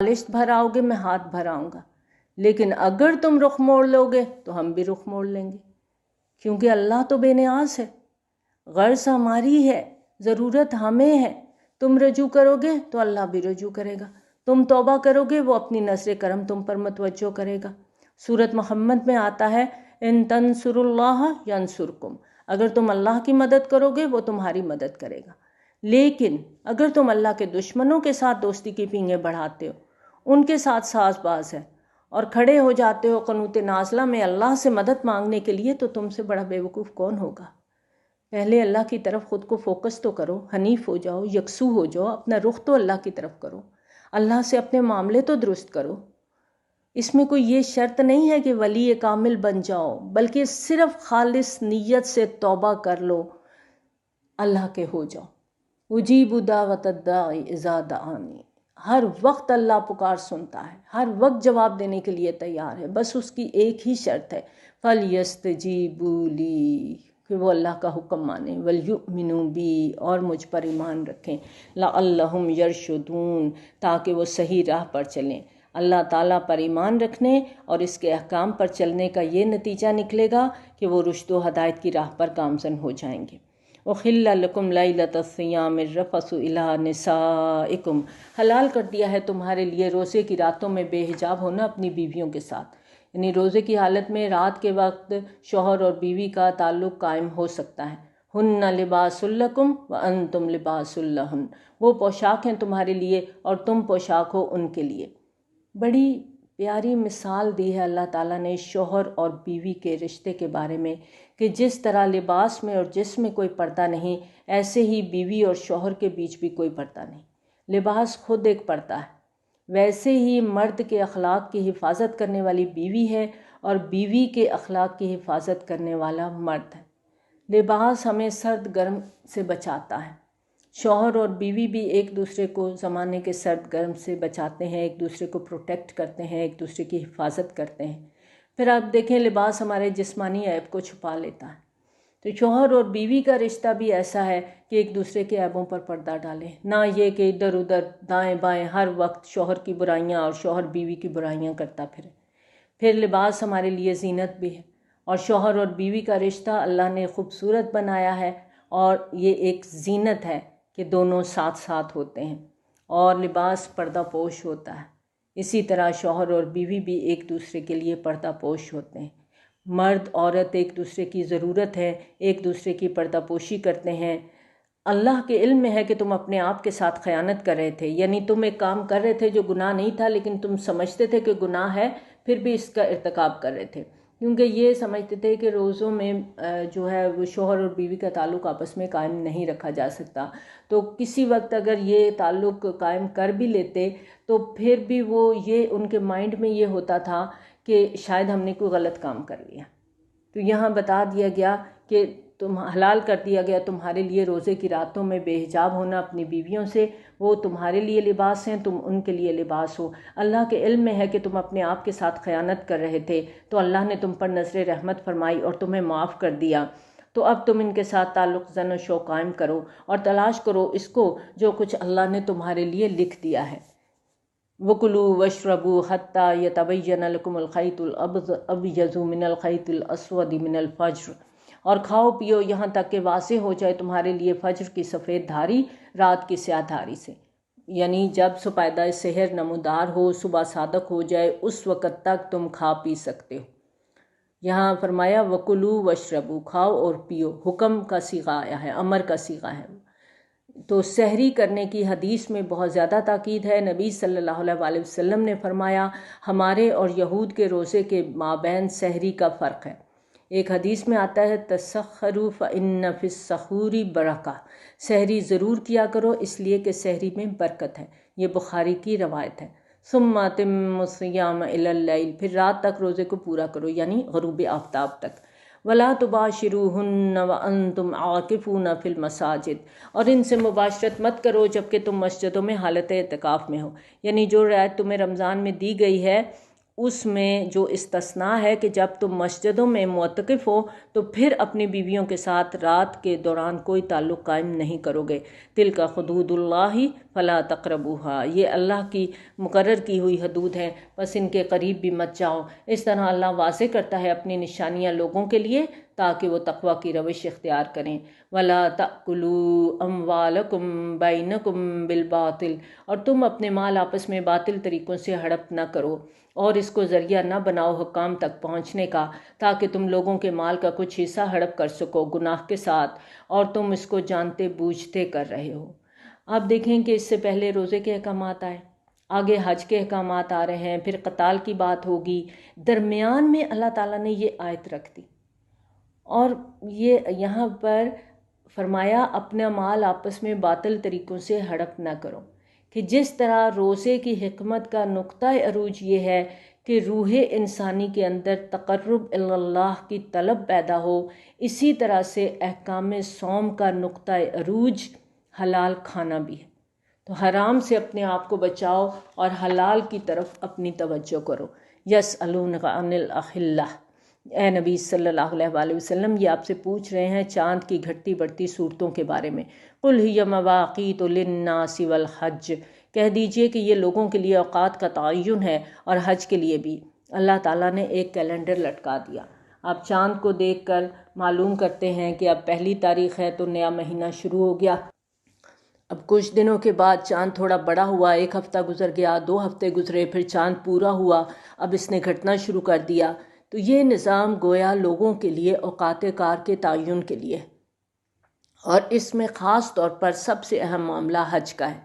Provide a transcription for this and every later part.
بالشت بھر آؤ گے میں ہاتھ بھر آؤں گا، لیکن اگر تم رخ موڑ لو گے تو ہم بھی رخ موڑ لیں گے، کیونکہ اللہ تو بے نیاز ہے، غرض ہماری ہے، ضرورت ہمیں ہے۔ تم رجوع کرو گے تو اللہ بھی رجوع کرے گا، تم توبہ کرو گے وہ اپنی نظر کرم تم پر متوجہ کرے گا۔ سورۃ محمد میں آتا ہے ان تنصروا اللہ ینصرکم، اگر تم اللہ کی مدد کرو گے وہ تمہاری مدد کرے گا، لیکن اگر تم اللہ کے دشمنوں کے ساتھ دوستی کی پینگیں بڑھاتے ہو، ان کے ساتھ ساز باز ہے اور کھڑے ہو جاتے ہو قنوت نازلہ میں اللہ سے مدد مانگنے کے لیے، تو تم سے بڑا بیوقوف کون ہوگا؟ پہلے اللہ کی طرف خود کو فوکس تو کرو، حنیف ہو جاؤ، یکسو ہو جاؤ، اپنا رخ تو اللہ کی طرف کرو، اللہ سے اپنے معاملے تو درست کرو۔ اس میں کوئی یہ شرط نہیں ہے کہ ولی کامل بن جاؤ، بلکہ صرف خالص نیت سے توبہ کر لو، اللہ کے ہو جاؤ۔ اجیب دعوت الداعی اذا دعانی، ہر وقت اللہ پکار سنتا ہے، ہر وقت جواب دینے کے لیے تیار ہے، بس اس کی ایک ہی شرط ہے فَلْيَسْتَجِيبُوا لِي، کہ وہ اللہ کا حکم مانیں، وَلْيُؤْمِنُوا بِي، اور مجھ پر ایمان رکھیں، لَعَلَّهُمْ يَرْشُدُونَ، تاکہ وہ صحیح راہ پر چلیں۔ اللہ تعالیٰ پر ایمان رکھنے اور اس کے احکام پر چلنے کا یہ نتیجہ نکلے گا کہ وہ رشد و ہدایت کی راہ پر گامزن ہو جائیں گے۔ اُحِلَّ لَكُمْ لَيْلَةَ الصِّيَامِ الرَّفَثُ إِلَىٰ نِسَائِكُمْ، حلال کر دیا ہے تمہارے لیے روزے کی راتوں میں بے حجاب ہونا اپنی بیویوں کے ساتھ، یعنی روزے کی حالت میں رات کے وقت شوہر اور بیوی کا تعلق قائم ہو سکتا ہے۔ ہن لباس لکم وانتم لباس لہن، وہ پوشاک ہیں تمہارے لیے اور تم پوشاک ہو ان کے لیے۔ بڑی پیاری مثال دی ہے اللہ تعالیٰ نے شوہر اور بیوی کے رشتے کے بارے میں، کہ جس طرح لباس میں اور جسم میں کوئی پردہ نہیں، ایسے ہی بیوی اور شوہر کے بیچ بھی کوئی پردہ نہیں، لباس خود ایک پردہ ہے۔ ویسے ہی مرد کے اخلاق کی حفاظت کرنے والی بیوی ہے اور بیوی کے اخلاق کی حفاظت کرنے والا مرد ہے۔ لباس ہمیں سرد گرم سے بچاتا ہے، شوہر اور بیوی بھی ایک دوسرے کو زمانے کے سرد گرم سے بچاتے ہیں، ایک دوسرے کو پروٹیکٹ کرتے ہیں، ایک دوسرے کی حفاظت کرتے ہیں۔ پھر آپ دیکھیں لباس ہمارے جسمانی عیب کو چھپا لیتا ہے، تو شوہر اور بیوی کا رشتہ بھی ایسا ہے کہ ایک دوسرے کے عیبوں پر پردہ ڈالیں، نہ یہ کہ ادھر ادھر دائیں بائیں ہر وقت شوہر کی برائیاں اور شوہر بیوی کی برائیاں کرتا پھرے۔ پھر لباس ہمارے لیے زینت بھی ہے، اور شوہر اور بیوی کا رشتہ اللہ نے خوبصورت بنایا ہے، اور یہ ایک زینت ہے کہ دونوں ساتھ ساتھ ہوتے ہیں، اور لباس پردہ پوش ہوتا ہے۔ اسی طرح شوہر اور بیوی بھی ایک دوسرے کے لیے پردہ پوش ہوتے ہیں، مرد عورت ایک دوسرے کی ضرورت ہے، ایک دوسرے کی پردہ پوشی کرتے ہیں۔ اللہ کے علم میں ہے کہ تم اپنے آپ کے ساتھ خیانت کر رہے تھے، یعنی تم ایک کام کر رہے تھے جو گناہ نہیں تھا، لیکن تم سمجھتے تھے کہ گناہ ہے، پھر بھی اس کا ارتکاب کر رہے تھے، کیونکہ یہ سمجھتے تھے کہ روزوں میں جو ہے وہ شوہر اور بیوی کا تعلق آپس میں قائم نہیں رکھا جا سکتا، تو کسی وقت اگر یہ تعلق قائم کر بھی لیتے تو پھر بھی وہ یہ ان کے مائنڈ میں یہ ہوتا تھا کہ شاید ہم نے کوئی غلط کام کر لیا۔ تو یہاں بتا دیا گیا کہ تم حلال کر دیا گیا تمہارے لیے روزے کی راتوں میں بے حجاب ہونا اپنی بیویوں سے، وہ تمہارے لیے لباس ہیں، تم ان کے لیے لباس ہو۔ اللہ کے علم میں ہے کہ تم اپنے آپ کے ساتھ خیانت کر رہے تھے، تو اللہ نے تم پر نظر رحمت فرمائی اور تمہیں معاف کر دیا، تو اب تم ان کے ساتھ تعلق زن و شو قائم کرو اور تلاش کرو اس کو جو کچھ اللہ نے تمہارے لیے لکھ دیا ہے۔ وَكُلُوا وَاشْرَبُوا حَتَّى يَتَبَيَّنَ لَكُمُ الْخَيْطُ الْأَبْيَضُ مِنَ الْخَيْطِ الْأَسْوَدِ مِنَ الْفَجْرِ، اور کھاؤ پیو یہاں تک کہ واضح ہو جائے تمہارے لیے فجر کی سفید دھاری رات کی سیاہ دھاری سے، یعنی جب سپیدہ سحر نمودار ہو، صبح صادق ہو جائے، اس وقت تک تم کھا پی سکتے ہو۔ یہاں فرمایا وَكُلُوا وَاشْرَبُوا، کھاؤ اور پیو، حکم کا صیغہ آیا ہے، امر کا صیغہ ہے۔ تو سحری کرنے کی حدیث میں بہت زیادہ تاکید ہے۔ نبی صلی اللہ علیہ وسلم نے فرمایا ہمارے اور یہود کے روزے کے مابین سحری کا فرق ہے۔ ایک حدیث میں آتا ہے تسخروا فإن فی السحور برکہ، سحری ضرور کیا کرو اس لیے کہ سحری میں برکت ہے، یہ بخاری کی روایت ہے۔ ثم اتموا الصیام الی اللیل، پھر رات تک روزے کو پورا کرو، یعنی غروب آفتاب تک۔ وَلَا تُبَاشِرُوهُنَّ وَأَنْتُمْ عَاكِفُونَ فِي الْمَسَاجِدِ، اور ان سے مباشرت مت کرو جبکہ تم مسجدوں میں حالت اعتکاف میں ہو، یعنی جو رعایت تمہیں رمضان میں دی گئی ہے اس میں جو استثناء ہے کہ جب تم مسجدوں میں معتکف ہو تو پھر اپنی بیویوں کے ساتھ رات کے دوران کوئی تعلق قائم نہیں کرو گے۔ تِلْكَ حُدُودُ اللَّهِ فلا تقربوها، یہ اللہ کی مقرر کی ہوئی حدود ہیں، بس ان کے قریب بھی مت جاؤ۔ اس طرح اللہ واضح کرتا ہے اپنی نشانیاں لوگوں کے لیے تاکہ وہ تقوی کی روش اختیار کریں۔ ولا تأکلوا اموالکم بینکم بالباطل، اور تم اپنے مال آپس میں باطل طریقوں سے ہڑپ نہ کرو اور اس کو ذریعہ نہ بناؤ حکام تک پہنچنے کا، تاکہ تم لوگوں کے مال کا کچھ حصہ ہڑپ کر سکو گناہ کے ساتھ، اور تم اس کو جانتے بوجھتے کر رہے ہو۔ آپ دیکھیں کہ اس سے پہلے روزے کے احکامات آئے، آگے حج کے احکامات آ رہے ہیں، پھر قتال کی بات ہوگی، درمیان میں اللہ تعالیٰ نے یہ آیت رکھ دی اور یہ یہاں پر فرمایا اپنا مال آپس میں باطل طریقوں سے ہڑپ نہ کرو، کہ جس طرح روزے کی حکمت کا نقطہ عروج یہ ہے کہ روح انسانی کے اندر تقرب اللہ کی طلب پیدا ہو، اسی طرح سے احکام صوم کا نقطہ عروج حلال کھانا بھی ہے۔ تو حرام سے اپنے آپ کو بچاؤ اور حلال کی طرف اپنی توجہ کرو۔ یسألونک عن الاحلہ، اے نبی صلی اللہ علیہ وآلہ وسلم، یہ آپ سے پوچھ رہے ہیں چاند کی گھٹتی بڑھتی صورتوں کے بارے میں۔ قل ہی مواقیت للناس والحج، کہہ دیجئے کہ یہ لوگوں کے لیے اوقات کا تعین ہے اور حج کے لیے بھی۔ اللہ تعالیٰ نے ایک کیلنڈر لٹکا دیا۔ آپ چاند کو دیکھ کر معلوم کرتے ہیں کہ اب 1 تاریخ ہے تو نیا مہینہ شروع ہو گیا۔ اب کچھ دنوں کے بعد چاند تھوڑا بڑا ہوا، 1 ہفتہ گزر گیا، 2 ہفتے گزرے، پھر چاند پورا ہوا، اب اس نے گھٹنا شروع کر دیا۔ تو یہ نظام گویا لوگوں کے لیے اوقات کار کے تعین کے لیے، اور اس میں خاص طور پر سب سے اہم معاملہ حج کا ہے،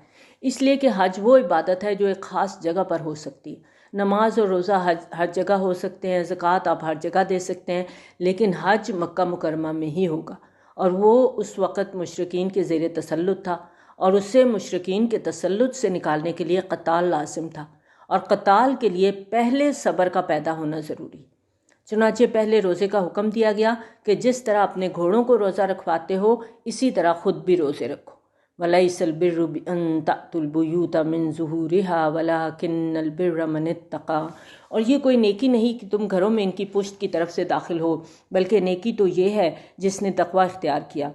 اس لیے کہ حج وہ عبادت ہے جو ایک خاص جگہ پر ہو سکتی ہے۔ نماز اور روزہ ہر جگہ ہو سکتے ہیں، زکوٰۃ آپ ہر جگہ دے سکتے ہیں، لیکن حج مکہ مکرمہ میں ہی ہوگا، اور وہ اس وقت مشرکین کے زیر تسلط تھا، اور اسے مشرکین کے تسلط سے نکالنے کے لیے قتال لازم تھا، اور قتال کے لیے پہلے صبر کا پیدا ہونا ضروری۔ چنانچہ پہلے روزے کا حکم دیا گیا کہ جس طرح اپنے گھوڑوں کو روزہ رکھواتے ہو اسی طرح خود بھی روزے رکھو۔ وَلَيْسَ الْبِرُّ بِأَن تَأْتُوا الْبُيُوتَ مِن ظُهُورِهَا وَلَكِنَّ الْبِرَّ مَنِ اتَّقَىٰ، اور یہ کوئی نیکی نہیں کہ تم گھروں میں ان کی پشت کی طرف سے داخل ہو، بلکہ نیکی تو یہ ہے جس نے تقوی اختیار کیا۔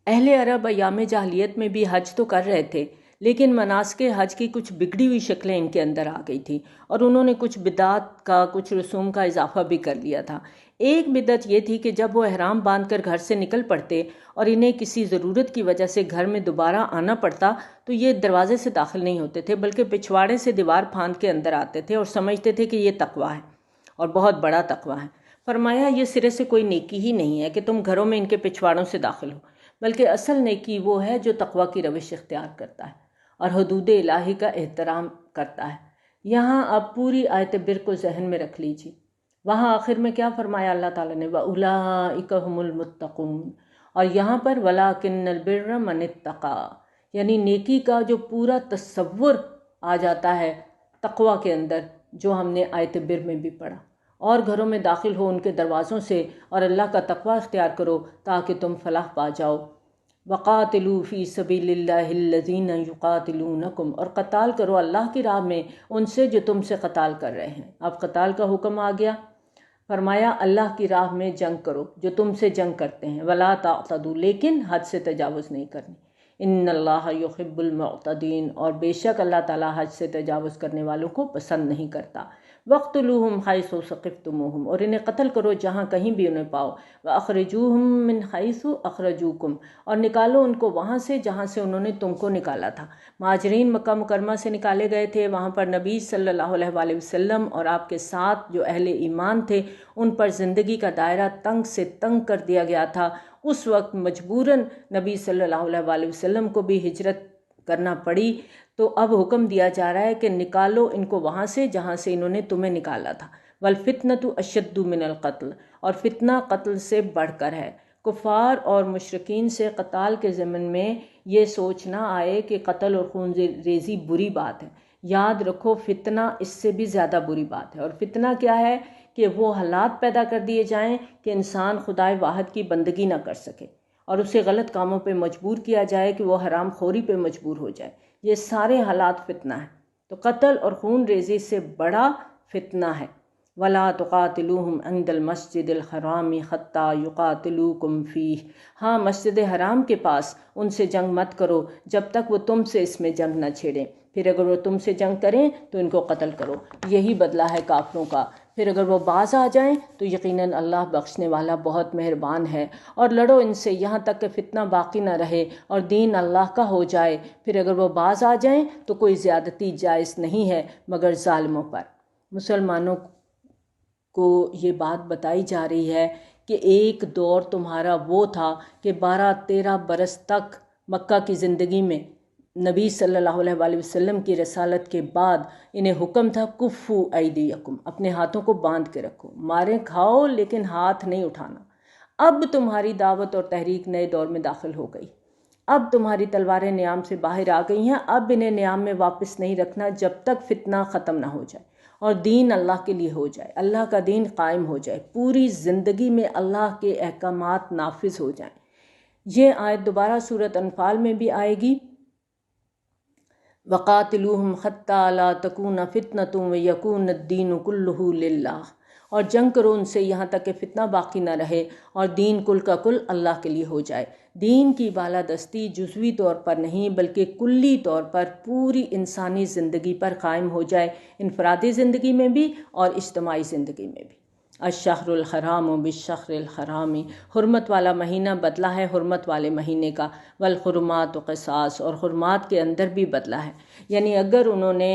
اہل عرب ایام جاہلیت میں بھی حج تو کر رہے تھے، لیکن مناسک حج کی کچھ بگڑی ہوئی شکلیں ان کے اندر آ گئی تھی، اور انہوں نے کچھ بدعات کا، کچھ رسوم کا اضافہ بھی کر لیا تھا۔ ایک بدعت یہ تھی کہ جب وہ احرام باندھ کر گھر سے نکل پڑتے اور انہیں کسی ضرورت کی وجہ سے گھر میں دوبارہ آنا پڑتا تو یہ دروازے سے داخل نہیں ہوتے تھے، بلکہ پچھواڑے سے دیوار پھاند کے اندر آتے تھے اور سمجھتے تھے کہ یہ تقویٰ ہے اور بہت بڑا تقویٰ ہے۔ فرمایا یہ سرے سے کوئی نیکی ہی نہیں ہے کہ تم گھروں میں ان کے پچھواڑوں سے داخل ہو، بلکہ اصل نیکی وہ ہے جو تقویٰ کی روش اختیار کرتا ہے اور حدود الہی کا احترام کرتا ہے۔ یہاں آپ پوری آیت بر کو ذہن میں رکھ لیجیے۔ وہاں آخر میں کیا فرمایا اللہ تعالیٰ نے؟ وَأُولَٰئِكَ هُمُ الْمُتَّقُونَ، اور یہاں پر وَلَٰكِنَّ الْبِرَّ مَنِ اتَّقَىٰ، یعنی نیکی کا جو پورا تصور آ جاتا ہے تقویٰ کے اندر، جو ہم نے آیت بر میں بھی پڑھا۔ اور گھروں میں داخل ہو ان کے دروازوں سے اور اللہ کا تقویٰ اختیار کرو تاکہ تم فلاح پا جاؤ۔ وَقَاتِلُوا فِي سَبِيلِ اللَّهِ الَّذِينَ يُقَاتِلُونَكُمْ، اور قتال کرو اللہ کی راہ میں ان سے جو تم سے قتال کر رہے ہیں۔ اب قتال کا حکم آ گیا، فرمایا اللہ کی راہ میں جنگ کرو جو تم سے جنگ کرتے ہیں۔ وَلَا تَعْتَدُوا، لیکن حد سے تجاوز نہیں کرنی۔ إِنَّ اللَّهَ يُحِبُّ الْمُعْتَدِينَ، اور بے شک اللہ تعالیٰ حد سے تجاوز کرنے والوں کو پسند نہیں کرتا۔ وَاقْتُلُوهُمْ حَيْثُ ثَقِفْتُمُوهُمْ، اور انہیں قتل کرو جہاں کہیں بھی انہیں پاؤ۔ وَأَخْرِجُوهُمْ مِنْ حَيْثُ أَخْرَجُوكُمْ، اور نکالو ان کو وہاں سے جہاں سے انہوں نے تم کو نکالا تھا۔ مہاجرین مکہ مکرمہ سے نکالے گئے تھے، وہاں پر نبی صلی اللہ علیہ وآلہ وسلم اور آپ کے ساتھ جو اہل ایمان تھے ان پر زندگی کا دائرہ تنگ سے تنگ کر دیا گیا تھا۔ اس وقت مجبوراً نبی صلی اللہ علیہ وآلہ وسلم کو بھی ہجرت کرنا پڑی، تو اب حکم دیا جا رہا ہے کہ نکالو ان کو وہاں سے جہاں سے انہوں نے تمہیں نکالا تھا۔ وَالْفِتْنَةُ أَشَدُّ مِنَ الْقَتْلِ، اور فتنہ قتل سے بڑھ کر ہے۔ کفار اور مشرکین سے قتال کے ضمن میں یہ سوچ نہ آئے کہ قتل اور خون ریزی بری بات ہے۔ یاد رکھو فتنہ اس سے بھی زیادہ بری بات ہے، اور فتنہ کیا ہے کہ وہ حالات پیدا کر دیے جائیں کہ انسان خدائے واحد کی بندگی نہ کر سکے اور اسے غلط کاموں پہ مجبور کیا جائے کہ وہ حرام خوری پہ مجبور ہو جائے۔ یہ سارے حالات فتنہ ہیں۔ تو قتل اور خون ریزی سے بڑا فتنہ ہے، ولا تقاتلوہم عند المسجد الحرام حتی یقاتلوکم فیہ، ہاں مسجد حرام کے پاس ان سے جنگ مت کرو جب تک وہ تم سے اس میں جنگ نہ چھیڑیں، پھر اگر وہ تم سے جنگ کریں تو ان کو قتل کرو، یہی بدلہ ہے کافروں کا، پھر اگر وہ باز آ جائیں تو یقیناً اللہ بخشنے والا بہت مہربان ہے، اور لڑو ان سے یہاں تک کہ فتنہ باقی نہ رہے اور دین اللہ کا ہو جائے، پھر اگر وہ باز آ جائیں تو کوئی زیادتی جائز نہیں ہے مگر ظالموں پر۔ مسلمانوں کو یہ بات بتائی جا رہی ہے کہ ایک دور تمہارا وہ تھا کہ 12-13 برس تک مکہ کی زندگی میں نبی صلی اللہ علیہ وآلہ وسلم کی رسالت کے بعد انہیں حکم تھا کفو ایدیکم، اپنے ہاتھوں کو باندھ کے رکھو، ماریں کھاؤ لیکن ہاتھ نہیں اٹھانا۔ اب تمہاری دعوت اور تحریک نئے دور میں داخل ہو گئی، اب تمہاری تلواریں نیام سے باہر آ گئی ہیں، اب انہیں نیام میں واپس نہیں رکھنا جب تک فتنہ ختم نہ ہو جائے اور دین اللہ کے لیے ہو جائے، اللہ کا دین قائم ہو جائے، پوری زندگی میں اللہ کے احکامات نافذ ہو جائیں۔ یہ آیت دوبارہ سورۃ انفال میں بھی آئے گی، وَقَاتِلُوهُمْ حَتَّى لَا تَكُونَ فِتْنَةٌ وَيَكُونَ الدِّينُ كُلُّهُ لِلَّهِ، اور جنگ کرو ان سے یہاں تک کہ فتنہ باقی نہ رہے اور دین کل کا کل اللہ کے لیے ہو جائے۔ دین کی بالادستی جزوی طور پر نہیں بلکہ کلی طور پر پوری انسانی زندگی پر قائم ہو جائے، انفرادی زندگی میں بھی اور اجتماعی زندگی میں بھی۔ الشہر الحرام بالشہر الحرام، حرمت والا مہینہ بدلہ ہے حرمت والے مہینے کا، والحرمات قصاص، اور حرمات کے اندر بھی بدلہ ہے، یعنی اگر انہوں نے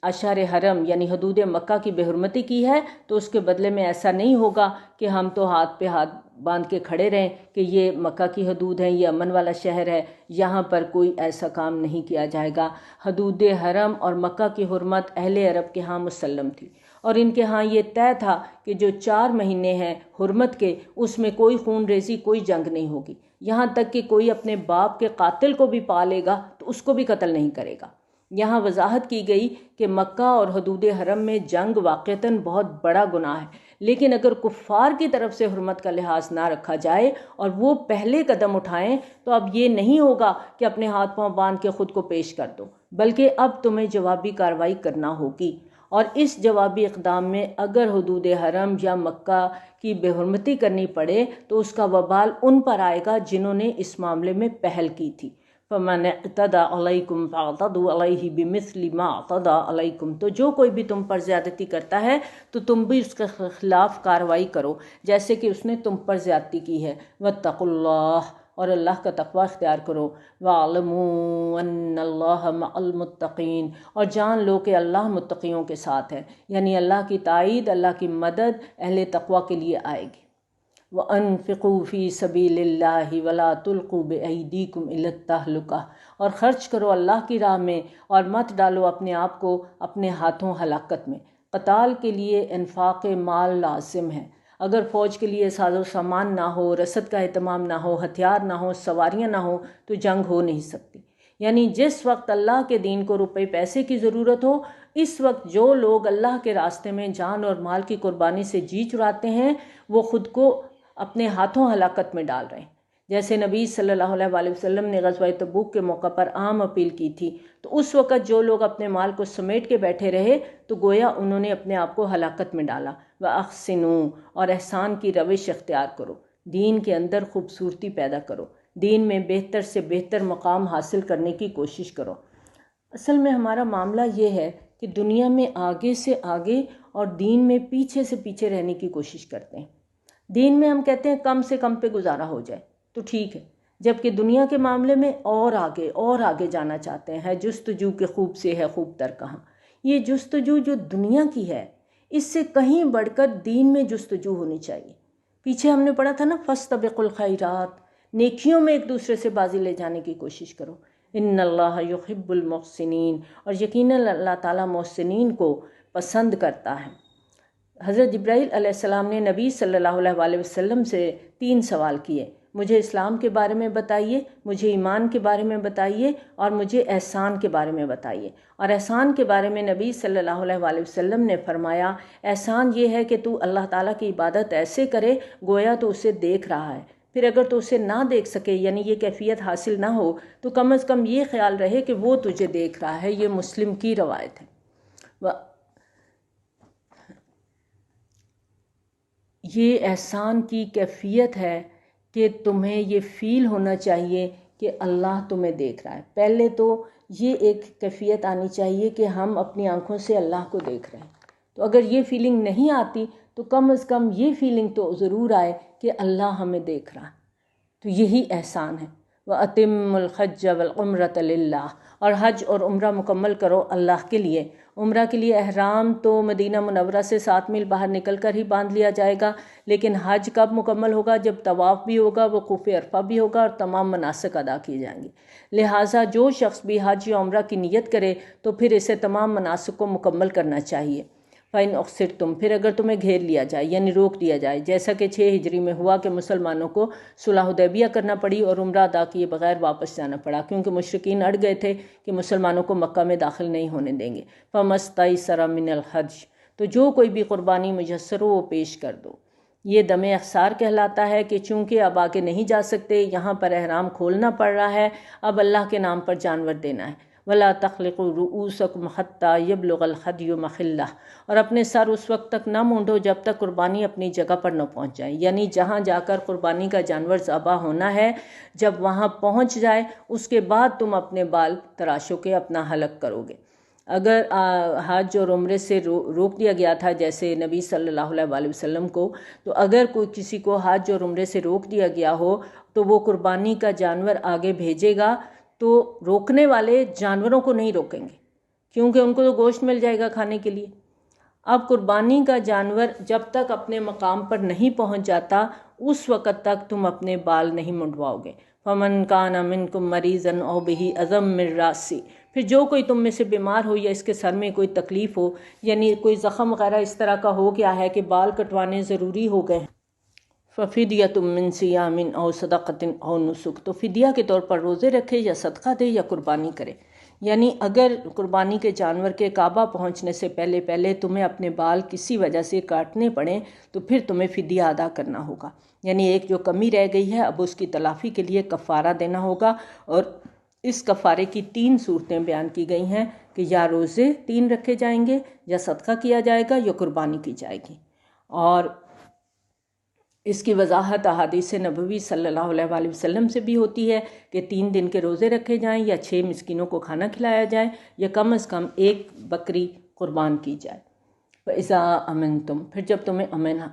اشہر حرم یعنی حدود مکہ کی بے حرمتی کی ہے تو اس کے بدلے میں ایسا نہیں ہوگا کہ ہم تو ہاتھ پہ ہاتھ باندھ کے کھڑے رہیں کہ یہ مکہ کی حدود ہیں، یہ امن والا شہر ہے، یہاں پر کوئی ایسا کام نہیں کیا جائے گا۔ حدود حرم اور مکہ کی حرمت اہل عرب کے ہاں مسلم تھی، اور ان کے ہاں یہ طے تھا کہ جو 4 مہینے ہیں حرمت کے اس میں کوئی خون ریزی کوئی جنگ نہیں ہوگی، یہاں تک کہ کوئی اپنے باپ کے قاتل کو بھی پا لے گا تو اس کو بھی قتل نہیں کرے گا۔ یہاں وضاحت کی گئی کہ مکہ اور حدود حرم میں جنگ واقعتاً بہت بڑا گناہ ہے، لیکن اگر کفار کی طرف سے حرمت کا لحاظ نہ رکھا جائے اور وہ پہلے قدم اٹھائیں تو اب یہ نہیں ہوگا کہ اپنے ہاتھ پاؤں باندھ کے خود کو پیش کر دو، بلکہ اب تمہیں جوابی کارروائی کرنا ہوگی، اور اس جوابی اقدام میں اگر حدود حرم یا مکہ کی بے حرمتی کرنی پڑے تو اس کا وبال ان پر آئے گا جنہوں نے اس معاملے میں پہل کی تھی۔ فَمَنِ اعْتَدَىٰ عَلَيْكُمْ فَاعْتَدُوا عَلَيْهِ بِمِثْلِ مَا اعْتَدَىٰ عَلَيْكُمْ، تو جو کوئی بھی تم پر زیادتی کرتا ہے تو تم بھی اس کے خلاف کارروائی کرو جیسے کہ اس نے تم پر زیادتی کی ہے۔ وَاتَّقُوا اللَّهَ، اور اللہ کا تقوی اختیار کرو۔ وَاعْلَمُوا أَنَّ اللَّهَ مَعَ الْمُتَّقِينَ، اور جان لو کہ اللہ متقیوں کے ساتھ ہے، یعنی اللہ کی تائید، اللہ کی مدد اہل تقوی کے لیے آئے گی۔ وَأَنفِقُوا فِي سَبِيلِ اللَّهِ وَلَا تُلْقُوا بِأَيْدِيكُمْ إِلَى التَّهْلُكَةِ، اور خرچ کرو اللہ کی راہ میں اور مت ڈالو اپنے آپ کو اپنے ہاتھوں ہلاکت میں۔ قتال کے لیے انفاق مال لازم ہے، اگر فوج کے لیے ساز و سامان نہ ہو، رسد کا اہتمام نہ ہو، ہتھیار نہ ہو، سواریاں نہ ہو تو جنگ ہو نہیں سکتی۔ یعنی جس وقت اللہ کے دین کو روپے پیسے کی ضرورت ہو، اس وقت جو لوگ اللہ کے راستے میں جان اور مال کی قربانی سے جی چراتے ہیں وہ خود کو اپنے ہاتھوں ہلاکت میں ڈال رہے ہیں۔ جیسے نبی صلی اللہ علیہ وآلہ وسلم نے غزوہ تبوک کے موقع پر عام اپیل کی تھی، تو اس وقت جو لوگ اپنے مال کو سمیٹ کے بیٹھے رہے تو گویا انہوں نے اپنے آپ کو ہلاکت میں ڈالا۔ وَأَحْسِنُوا، اور احسان کی روش اختیار کرو، دین کے اندر خوبصورتی پیدا کرو، دین میں بہتر سے بہتر مقام حاصل کرنے کی کوشش کرو۔ اصل میں ہمارا معاملہ یہ ہے کہ دنیا میں آگے سے آگے اور دین میں پیچھے سے پیچھے رہنے کی کوشش کرتے ہیں۔ دین میں ہم کہتے ہیں کم سے کم پہ گزارا ہو جائے تو ٹھیک ہے، جبکہ دنیا کے معاملے میں اور آگے جانا چاہتے ہیں۔ جستجو کے خوب سے ہے خوب تر کہاں، یہ جستجو جو دنیا کی ہے اس سے کہیں بڑھ کر دین میں جستجو ہونی چاہیے۔ پیچھے ہم نے پڑھا تھا نا، فاستبقوا الخیرات، نیکیوں میں ایک دوسرے سے بازی لے جانے کی کوشش کرو۔ ان اللہ یحب المحسنین، اور یقیناً اللہ تعالیٰ محسنین کو پسند کرتا ہے۔ حضرت جبرائیل علیہ السلام نے نبی صلی اللہ علیہ وآلہ وسلم سے 3 سوال کیے، مجھے اسلام کے بارے میں بتائیے، مجھے ایمان کے بارے میں بتائیے، اور مجھے احسان کے بارے میں بتائیے۔ اور احسان کے بارے میں نبی صلی اللہ علیہ وآلہ وسلم نے فرمایا، احسان یہ ہے کہ تو اللہ تعالیٰ کی عبادت ایسے کرے گویا تو اسے دیکھ رہا ہے، پھر اگر تو اسے نہ دیکھ سکے یعنی یہ کیفیت حاصل نہ ہو تو کم از کم یہ خیال رہے کہ وہ تجھے دیکھ رہا ہے۔ یہ مسلم کی روایت ہے۔ یہ احسان کی کیفیت ہے کہ تمہیں یہ فیل ہونا چاہیے کہ اللہ تمہیں دیکھ رہا ہے۔ پہلے تو یہ ایک کیفیت آنی چاہیے کہ ہم اپنی آنکھوں سے اللہ کو دیکھ رہے ہیں۔ تو اگر یہ فیلنگ نہیں آتی تو کم از کم یہ فیلنگ تو ضرور آئے کہ اللہ ہمیں دیکھ رہا ہے۔ تو یہی احسان ہے۔ وَأَتِمُّ الْحَجَّ وَالْعُمْرَةَ لِلَّهِ، اور حج اور عمرہ مکمل کرو اللہ کے لیے۔ عمرہ کے لیے احرام تو مدینہ منورہ سے 7 میل باہر نکل کر ہی باندھ لیا جائے گا، لیکن حج کب مکمل ہوگا؟ جب طواف بھی ہوگا، وقوف عرفہ بھی ہوگا، اور تمام مناسک ادا کیے جائیں گے۔ لہٰذا جو شخص بھی حج یا عمرہ کی نیت کرے تو پھر اسے تمام مناسک کو مکمل کرنا چاہیے۔ فَإِنْ أُحْصِرْتُمْ، پھر اگر تمہیں گھیر لیا جائے یعنی روک دیا جائے، جیسا کہ 6 ہجری میں ہوا کہ مسلمانوں کو صلح حدیبیہ کرنا پڑی اور عمرہ ادا کیے بغیر واپس جانا پڑا، کیونکہ مشرکین اڑ گئے تھے کہ مسلمانوں کو مکہ میں داخل نہیں ہونے دیں گے۔ فَمَا اسْتَيْسَرَ مِنَ الْحَدْيِ، تو جو کوئی بھی قربانی میسر ہو وہ پیش کر دو۔ یہ دم اخسار کہلاتا ہے کہ چونکہ اب آگے نہیں جا سکتے، یہاں پر احرام کھولنا پڑ رہا ہے، اب اللہ کے نام پر جانور دینا ہے۔ وَلَا تَخْلِقُوا رُؤُوسَكُمْ حَتَّى يَبْلُغَ الْهَدْيُ مَحِلَّهُ، اور اپنے سر اس وقت تک نہ مونڈو جب تک قربانی اپنی جگہ پر نہ پہنچ جائے، یعنی جہاں جا کر قربانی کا جانور ذبح ہونا ہے جب وہاں پہنچ جائے اس کے بعد تم اپنے بال تراشو کے اپنا حلق کرو گے۔ اگر حج اور عمرے سے روک دیا گیا تھا جیسے نبی صلی اللہ علیہ وسلم کو، تو اگر کوئی کسی کو حج اور عمرے سے روک دیا گیا ہو تو وہ قربانی کا جانور آگے بھیجے گا، تو روکنے والے جانوروں کو نہیں روکیں گے کیونکہ ان کو تو گوشت مل جائے گا کھانے کے لیے۔ اب قربانی کا جانور جب تک اپنے مقام پر نہیں پہنچ جاتا اس وقت تک تم اپنے بال نہیں منڈواؤ گے۔ فَمَنْ كَانَ مِنْكُمْ مَرِيضًا أَوْ بِهِ أَذًى مِّن رَأْسِهِ، پھر جو کوئی تم میں سے بیمار ہو یا اس کے سر میں کوئی تکلیف ہو، یعنی کوئی زخم وغیرہ اس طرح کا ہو گیا ہے کہ بال کٹوانے ضروری ہو گئے، فَفِدْيَةٌ مِّن صِيَامٍ أَوْ صَدَقَةٍ أَوْ نُسُك، تو فدیہ کے طور پر روزے رکھے یا صدقہ دے یا قربانی کرے۔ یعنی اگر قربانی کے جانور کے کعبہ پہنچنے سے پہلے تمہیں اپنے بال کسی وجہ سے کاٹنے پڑیں تو پھر تمہیں فدیہ ادا کرنا ہوگا، یعنی ایک جو کمی رہ گئی ہے اب اس کی تلافی کے لیے کفارہ دینا ہوگا۔ اور اس کفارے کی 3 صورتیں بیان کی گئی ہیں کہ یا روزے 3 رکھے جائیں گے، یا صدقہ کیا جائے گا، یا قربانی کی جائے گی۔ اور اس کی وضاحت احادیث نبوی صلی اللہ علیہ وسلم سے بھی ہوتی ہے کہ 3 دن کے روزے رکھے جائیں، یا 6 مسکینوں کو کھانا کھلایا جائے، یا کم از کم 1 بکری قربان کی جائے۔ فَإِذَا أَمِنْتُمْ، پھر جب تمہیں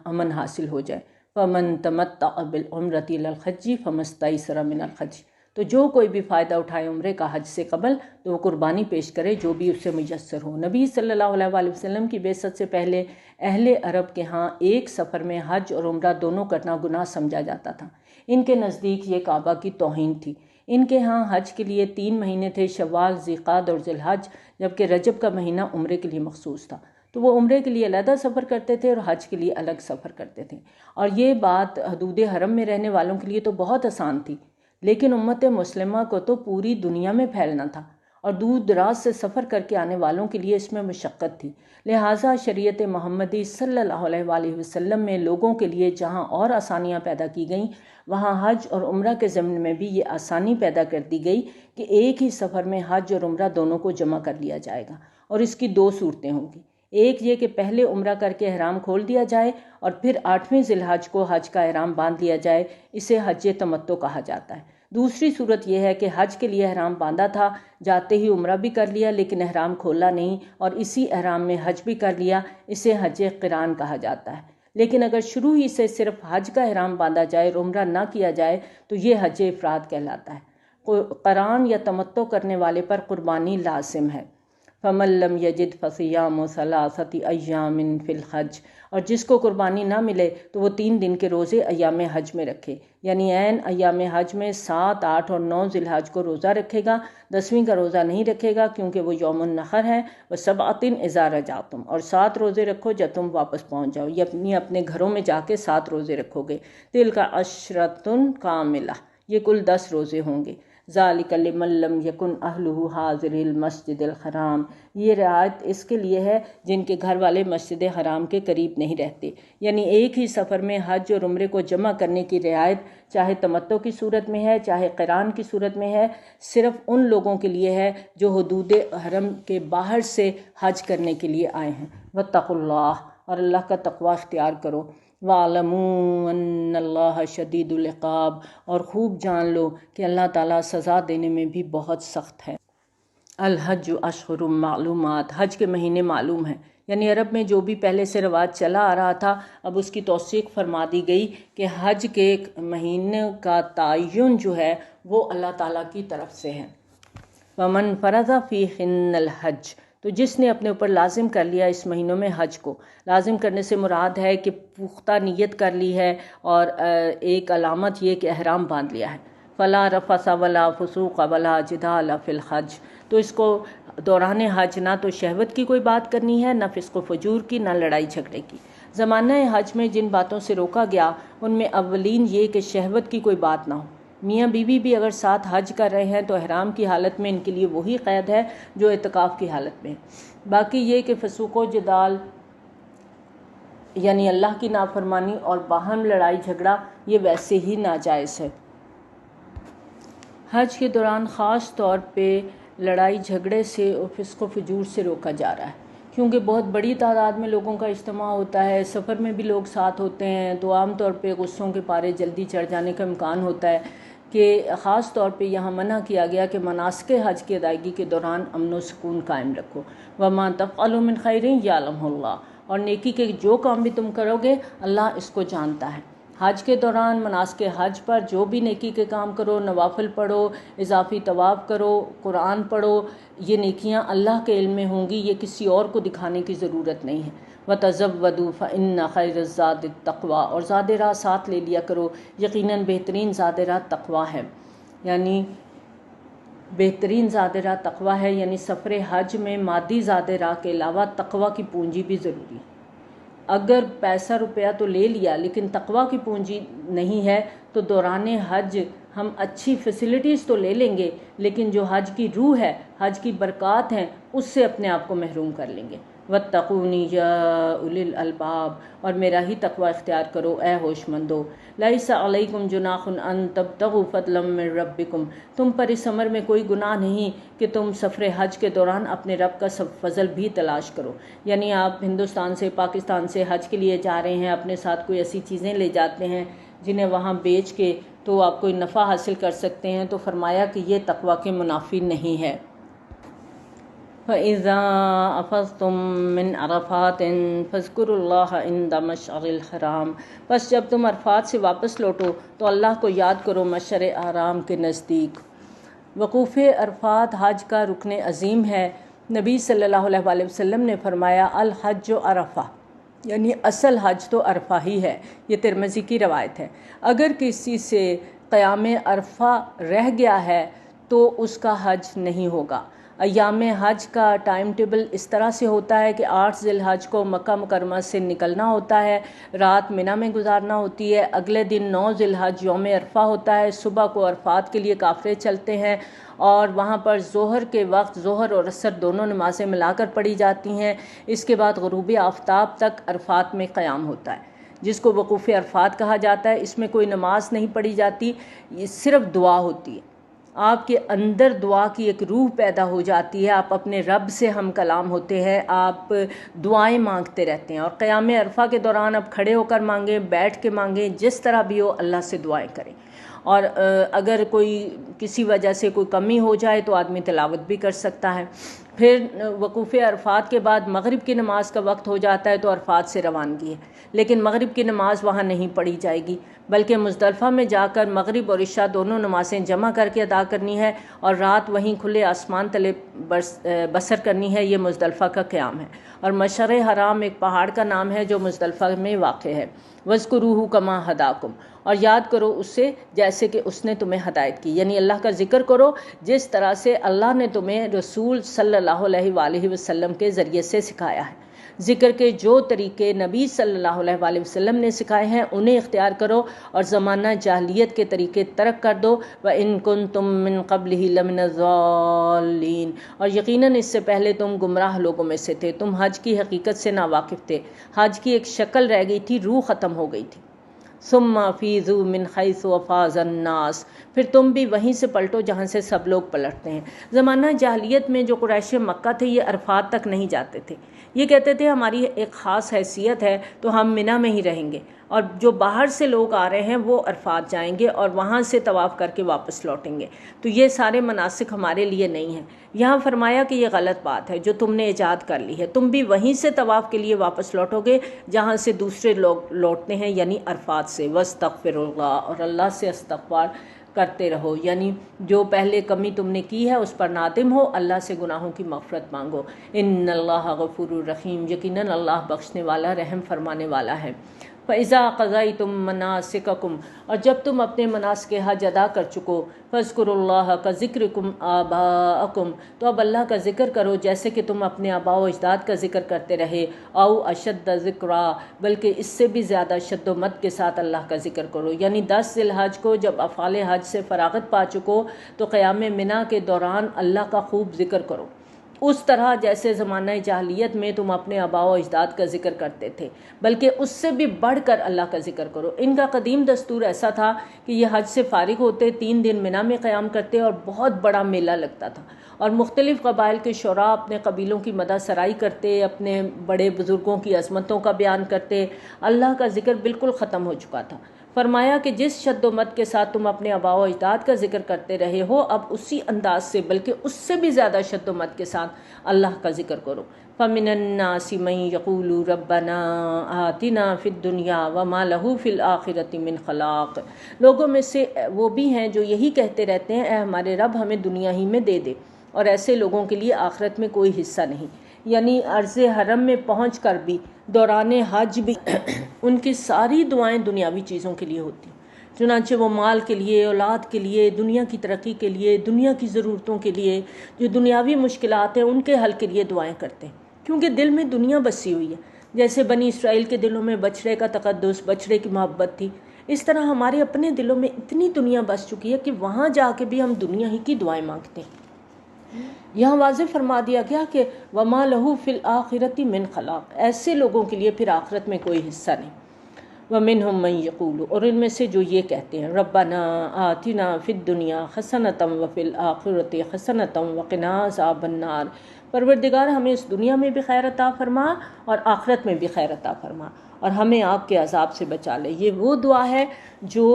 امن حاصل ہو جائے، فَمَنْ تَمَتَّعَ بِالْعُمْرَةِ إِلَى الْحَجِّ فَمَا اسْتَيْسَرَ مِنَ الْحَدْيِ، تو جو کوئی بھی فائدہ اٹھائے عمرے کا حج سے قبل تو وہ قربانی پیش کرے جو بھی اس سے میسر ہو۔ نبی صلی اللہ علیہ وسلم کی بعثت سے پہلے اہل عرب کے ہاں ایک سفر میں حج اور عمرہ دونوں کرنا گناہ سمجھا جاتا تھا۔ ان کے نزدیک یہ کعبہ کی توہین تھی۔ ان کے ہاں حج کے لیے 3 مہینے تھے، شوال، ذیقعد اور ذی الحج، جبکہ رجب کا مہینہ عمرے کے لیے مخصوص تھا۔ تو وہ عمرے کے لیے علیحدہ سفر کرتے تھے اور حج کے لیے الگ سفر کرتے تھے، اور یہ بات حدود حرم میں رہنے والوں کے لیے تو بہت آسان تھی، لیکن امت مسلمہ کو تو پوری دنیا میں پھیلنا تھا اور دور دراز سے سفر کر کے آنے والوں کے لیے اس میں مشقت تھی۔ لہٰذا شریعت محمدی صلی اللہ علیہ وسلم میں لوگوں کے لیے جہاں اور آسانیاں پیدا کی گئیں، وہاں حج اور عمرہ کے ضمن میں بھی یہ آسانی پیدا کر دی گئی کہ ایک ہی سفر میں حج اور عمرہ دونوں کو جمع کر لیا جائے گا، اور اس کی 2 صورتیں ہوں گی۔ ایک یہ کہ پہلے عمرہ کر کے احرام کھول دیا جائے اور پھر 8ویں ذی الحج کو حج کا احرام باندھ لیا جائے، اسے حج تمتع کہا جاتا ہے۔ دوسری صورت یہ ہے کہ حج کے لیے احرام باندھا تھا، جاتے ہی عمرہ بھی کر لیا لیکن احرام کھولا نہیں اور اسی احرام میں حج بھی کر لیا، اسے حج قران کہا جاتا ہے۔ لیکن اگر شروع ہی سے صرف حج کا احرام باندھا جائے اور عمرہ نہ کیا جائے تو یہ حج افراد کہلاتا ہے۔ قران یا تمتع کرنے والے پر قربانی لازم ہے۔ فَمَن لَّمْ يَجِدْ فَصِيَامُ ثَلَاثَةِ أَيَّامٍ فِي الْحَجِّ، اور جس کو قربانی نہ ملے تو وہ 3 دن کے روزے ایام حج میں رکھے، یعنی عین ایام حج میں 7، 8 اور 9 ذی الحج کو روزہ رکھے گا، 10ویں کا روزہ نہیں رکھے گا کیونکہ وہ یوم النحر ہے۔ وَسَبْعَةٍ إِذَا رَجَعْتُمْ، اور 7 روزے رکھو جب تم واپس پہنچ جاؤ، یہ اپنے گھروں میں جا کے 7 روزے رکھو گے۔ تِلْکَ عَشْرَةٌ کاملہ، یہ کل 10 روزے ہوں گے۔ ذَلِكَ لِمَن لَّمْ يَكُنْ أَهْلُهُ حَاضِرِي الْمَسْجِدِ الْحَرَامِ، یہ رعایت اس کے لیے ہے جن کے گھر والے مسجد حرام کے قریب نہیں رہتے، یعنی ایک ہی سفر میں حج اور عمرے کو جمع کرنے کی رعایت چاہے تمتع کی صورت میں ہے چاہے قران کی صورت میں ہے، صرف ان لوگوں کے لیے ہے جو حدود حرم کے باہر سے حج کرنے کے لیے آئے ہیں۔ واتقوا اللہ، اور اللہ کا تقوی اختیار کرو۔ وَاعْلَمُوا أَنَّ اللَّهَ شَدِيدُ الْعِقَابِ، اور خوب جان لو کہ اللہ تعالیٰ سزا دینے میں بھی بہت سخت ہے۔ الحج اشہر معلومات، حج کے مہینے معلوم ہیں، یعنی عرب میں جو بھی پہلے سے رواج چلا آ رہا تھا اب اس کی توثیق فرما دی گئی کہ حج کے مہینے کا تعین جو ہے وہ اللہ تعالیٰ کی طرف سے ہے۔ وَمَنْ فَرَضَ فِيهِنَّ الْحَجَّ، تو جس نے اپنے اوپر لازم کر لیا اس مہینوں میں حج کو، لازم کرنے سے مراد ہے کہ پختہ نیت کر لی ہے اور ایک علامت یہ کہ احرام باندھ لیا ہے۔ فَلَا رَفَثَ وَلَا فُسُوقَ وَلَا جِدَالَ فِي الْحَجِّ، تو اس کو دوران حج نہ تو شہوت کی کوئی بات کرنی ہے، نہ فسق و فجور کی، نہ لڑائی جھگڑے کی۔ زمانہ حج میں جن باتوں سے روکا گیا ان میں اولین یہ کہ شہوت کی کوئی بات نہ ہو۔ میاں بیوی بھی اگر ساتھ حج کر رہے ہیں تو احرام کی حالت میں ان کے لیے وہی قید ہے جو اعتکاف کی حالت میں ہے۔ باقی یہ کہ فسوق و جدال یعنی اللہ کی نافرمانی اور باہم لڑائی جھگڑا یہ ویسے ہی ناجائز ہے۔ حج کے دوران خاص طور پہ لڑائی جھگڑے سے اور فسق و فجور سے روکا جا رہا ہے، کیونکہ بہت بڑی تعداد میں لوگوں کا اجتماع ہوتا ہے، سفر میں بھی لوگ ساتھ ہوتے ہیں تو عام طور پہ غصوں کے پارے جلدی چڑھ جانے کا امکان ہوتا ہے، کہ خاص طور پہ یہاں منع کیا گیا کہ مناسک حج کی ادائیگی کے دوران امن و سکون قائم رکھو۔ وَمَا تَفْعَلُوا مِنْ خَيْرٍ يَعْلَمْهُ اللَّهُ، اور نیکی کے جو کام بھی تم کرو گے اللہ اس کو جانتا ہے۔ حج کے دوران مناسک حج پر جو بھی نیکی کے کام کرو، نوافل پڑھو، اضافی طواف کرو، قرآن پڑھو، یہ نیکیاں اللہ کے علم میں ہوں گی، یہ کسی اور کو دکھانے کی ضرورت نہیں ہے۔ وَتَزَوَّدُوا فَإِنَّ خَيْرَ الزَّادِ التَّقْوَىٰ، اور زاد راہ ساتھ لے لیا کرو، یقیناً بہترین زاد راہ تقویٰ ہے، یعنی بہترین زاد راہ تقویٰ ہے، یعنی سفر حج میں مادی زاد راہ کے علاوہ تقویٰ کی پونجی بھی ضروری ہے۔ اگر پیسہ روپیہ تو لے لیا لیکن تقویٰ کی پونجی نہیں ہے تو دوران حج ہم اچھی فیسلٹیز تو لے لیں گے لیکن جو حج کی روح ہے، حج کی برکات ہیں، اس سے اپنے آپ کو محروم کر لیں گے۔ وَاتَّقُونِ يَا أُولِي الْأَلْبَابِ، اور میرا ہی تقویٰ اختیار کرو اے ہوش مندو۔ لَيْسَ عَلَيْكُمْ جُنَاحٌ أَن تَبْتَغُوا فَضْلًا مِّن رَبِّكُمْ، تم پر اس امر میں کوئی گناہ نہیں کہ تم سفر حج کے دوران اپنے رب کا فضل بھی تلاش کرو، یعنی آپ ہندوستان سے پاکستان سے حج کے لیے جا رہے ہیں، اپنے ساتھ کوئی ایسی چیزیں لے جاتے ہیں جنہیں وہاں بیچ کے تو آپ کوئی نفع حاصل کر سکتے ہیں، تو فرمایا کہ یہ تقویٰ کے منافی نہیں ہے۔ فَإِذَا أَفَضْتُم مِّنْ عَرَفَاتٍ فَاذْكُرُوا اللَّهَ عِندَ مَشْعَرِ الْحَرَامِ، بس جب تم عرفات سے واپس لوٹو تو اللہ کو یاد کرو مشعر حرام کے نزدیک۔ وقوف عرفات حج کا رکن عظیم ہے۔ نبی صلی اللہ علیہ وآلہ وسلم نے فرمایا الحج عرفہ، یعنی اصل حج تو عرفہ ہی ہے، یہ ترمذی کی روایت ہے۔ اگر کسی سے قیام عرفہ رہ گیا ہے تو اس کا حج نہیں ہوگا۔ ایام حج کا ٹائم ٹیبل اس طرح سے ہوتا ہے کہ 8 ذی الحج کو مکہ مکرمہ سے نکلنا ہوتا ہے، رات منی میں گزارنا ہوتی ہے، اگلے دن 9 ذی الحج یوم عرفہ ہوتا ہے، صبح کو عرفات کے لیے قافلے چلتے ہیں اور وہاں پر ظہر کے وقت ظہر اور عصر دونوں نمازیں ملا کر پڑھی جاتی ہیں۔ اس کے بعد غروب آفتاب تک عرفات میں قیام ہوتا ہے، جس کو وقوف عرفات کہا جاتا ہے۔ اس میں کوئی نماز نہیں پڑھی جاتی، یہ صرف دعا ہوتی ہے۔ آپ کے اندر دعا کی ایک روح پیدا ہو جاتی ہے، آپ اپنے رب سے ہم کلام ہوتے ہیں، آپ دعائیں مانگتے رہتے ہیں، اور قیام عرفہ کے دوران آپ کھڑے ہو کر مانگیں، بیٹھ کے مانگیں، جس طرح بھی ہو اللہ سے دعائیں کریں۔ اور اگر کوئی کسی وجہ سے کوئی کمی ہو جائے تو آدمی تلاوت بھی کر سکتا ہے۔ پھر وقوف عرفات کے بعد مغرب کی نماز کا وقت ہو جاتا ہے تو عرفات سے روانگی ہے، لیکن مغرب کی نماز وہاں نہیں پڑھی جائے گی، بلکہ مزدلفہ میں جا کر مغرب اور عشاء دونوں نمازیں جمع کر کے ادا کرنی ہے اور رات وہیں کھلے آسمان تلے بسر کرنی ہے۔ یہ مزدلفہ کا قیام ہے، اور مشعر حرام ایک پہاڑ کا نام ہے جو مزدلفہ میں واقع ہے۔ وَاذْكُرُوهُ كَمَا هَدَاكُمْ، اور یاد کرو اس سے جیسے کہ اس نے تمہیں ہدایت کی، یعنی اللہ کا ذکر کرو جس طرح سے اللہ نے تمہیں رسول صلی اللہ علیہ وآلہ وسلم کے ذریعے سے سکھایا ہے۔ ذکر کے جو طریقے نبی صلی اللہ علیہ وآلہ وسلم نے سکھائے ہیں انہیں اختیار کرو اور زمانہ جاہلیت کے طریقے ترک کر دو۔ وَإِن كُنتُم مِّن قَبْلِهِ لَمِنَ الضَّالِّينَ، اور یقیناً اس سے پہلے تم گمراہ لوگوں میں سے تھے، تم حج کی حقیقت سے ناواقف تھے، حج کی ایک شکل رہ گئی تھی، روح ختم ہو گئی تھی۔ ثم افیضوا من حیث افاض الناس، پھر تم بھی وہیں سے پلٹو جہاں سے سب لوگ پلٹتے ہیں۔ زمانہ جاہلیت میں جو قریش مکہ تھے یہ عرفات تک نہیں جاتے تھے، یہ کہتے تھے ہماری ایک خاص حیثیت ہے تو ہم منی میں ہی رہیں گے، اور جو باہر سے لوگ آ رہے ہیں وہ عرفات جائیں گے اور وہاں سے طواف کر کے واپس لوٹیں گے. تو یہ سارے مناسک ہمارے لیے نہیں ہیں. یہاں فرمایا کہ یہ غلط بات ہے جو تم نے ایجاد کر لی ہے. تم بھی وہیں سے طواف کے لیے واپس لوٹو گے جہاں سے دوسرے لوگ لوٹتے ہیں، یعنی عرفات سے. وَاسْتَغْفِرُ اللَّهَ، اور اللہ سے استغفار کرتے رہو، یعنی جو پہلے کمی تم نے کی ہے اس پر نادم ہو، اللہ سے گناہوں کی مغفرت مانگو. ان اللہ غفور الرحیم، یقیناً اللہ بخشنے والا رحم فرمانے والا ہے. فَإِذَا قَضَيْتُم مَّنَاسِكَكُمْ، اور جب تم اپنے مناسک حج ادا کر چکو، فَاذْكُرُوا اللَّهَ كَذِكْرِكُمْ آبَاءَكُمْ، تو اب اللہ کا ذکر کرو جیسے کہ تم اپنے آباء و اجداد کا ذکر کرتے رہے. او اشد ذکرا، بلکہ اس سے بھی زیادہ شد و مت کے ساتھ اللہ کا ذکر کرو. یعنی 10 ذی الحج کو جب افعال حج سے فراغت پا چکو تو قیام منی کے دوران اللہ کا خوب ذکر کرو، اس طرح جیسے زمانہ جاہلیت میں تم اپنے آباء و اجداد کا ذکر کرتے تھے، بلکہ اس سے بھی بڑھ کر اللہ کا ذکر کرو. ان کا قدیم دستور ایسا تھا کہ یہ حج سے فارغ ہوتے 3 دن منی میں قیام کرتے اور بہت بڑا میلہ لگتا تھا، اور مختلف قبائل کے شعراء اپنے قبیلوں کی مدح سرائی کرتے، اپنے بڑے بزرگوں کی عظمتوں کا بیان کرتے. اللہ کا ذکر بالکل ختم ہو چکا تھا. فرمایا کہ جس شد و مت کے ساتھ تم اپنے آباء و اجداد کا ذکر کرتے رہے ہو، اب اسی انداز سے بلکہ اس سے بھی زیادہ شد و مت کے ساتھ اللہ کا ذکر کرو. فَمِنَ النَّاسِ مَن يَقُولُ رَبَّنَا آتِنَا فِي الدُّنْيَا وَمَا لَهُ فِي الْآخِرَةِ مِنْ خَلَاقٍ، لوگوں میں سے وہ بھی ہیں جو یہی کہتے رہتے ہیں، اے ہمارے رب ہمیں دنیا ہی میں دے دے، اور ایسے لوگوں کے لیے آخرت میں کوئی حصہ نہیں. یعنی عرض حرم میں پہنچ کر بھی، دوران حج بھی ان کی ساری دعائیں دنیاوی چیزوں کے لیے ہوتی. چنانچہ وہ مال کے لیے، اولاد کے لیے، دنیا کی ترقی کے لیے، دنیا کی ضرورتوں کے لیے، جو دنیاوی مشکلات ہیں ان کے حل کے لیے دعائیں کرتے ہیں، کیونکہ دل میں دنیا بسی ہوئی ہے. جیسے بنی اسرائیل کے دلوں میں بچڑے کا تقدس، بچڑے کی محبت تھی، اس طرح ہمارے اپنے دلوں میں اتنی دنیا بس چکی ہے کہ وہاں جا کے بھی ہم دنیا ہی کی دعائیں مانگتے ہیں. یہاں واضح فرما دیا گیا کہ وَمَا لَهُ فِي الْآخِرَةِ مِنْ خَلَاقٍ، ایسے لوگوں کے لیے پھر آخرت میں کوئی حصہ نہیں. وَمِنْهُم مَّن يَقُولُ، اور ان میں سے جو یہ کہتے ہیں، رَبَّنَا آتِنَا فِي الدُّنْيَا حَسَنَةً وَفِي الْآخِرَةِ حَسَنَةً وَقِنَا عَذَابَ النَّارِ، پروردگار ہمیں اس دنیا میں بھی خیر عطا فرما اور آخرت میں بھی خیر عطا فرما، اور ہمیں آگ کے عذاب سے بچا لے. یہ وہ دعا ہے جو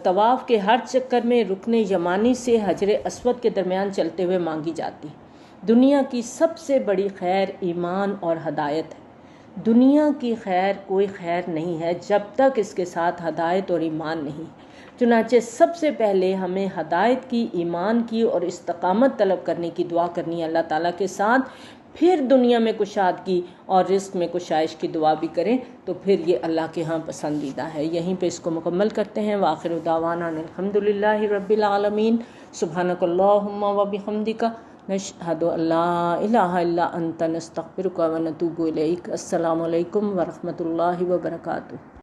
طواف کے ہر چکر میں رکن یمانی سے حجر اسود کے درمیان چلتے ہوئے مانگی جاتی. دنیا کی سب سے بڑی خیر ایمان اور ہدایت ہے. دنیا کی خیر کوئی خیر نہیں ہے جب تک اس کے ساتھ ہدایت اور ایمان نہیں. چنانچہ سب سے پہلے ہمیں ہدایت کی، ایمان کی اور استقامت طلب کرنے کی دعا کرنی ہے اللہ تعالیٰ کے ساتھ. پھر دنیا میں کشادگی اور رزق میں کشائش کی دعا بھی کریں تو پھر یہ اللہ کے ہاں پسندیدہ ہے. یہیں پہ اس کو مکمل کرتے ہیں. وآخر دعوانا الحمدللہ رب العالمین. سبحانک اللہم و بحمدک، نشہد ان لا الہ الا انت، نستغفرک و نتوب الیک. السلام علیکم ورحمۃ اللہ وبرکاتہ.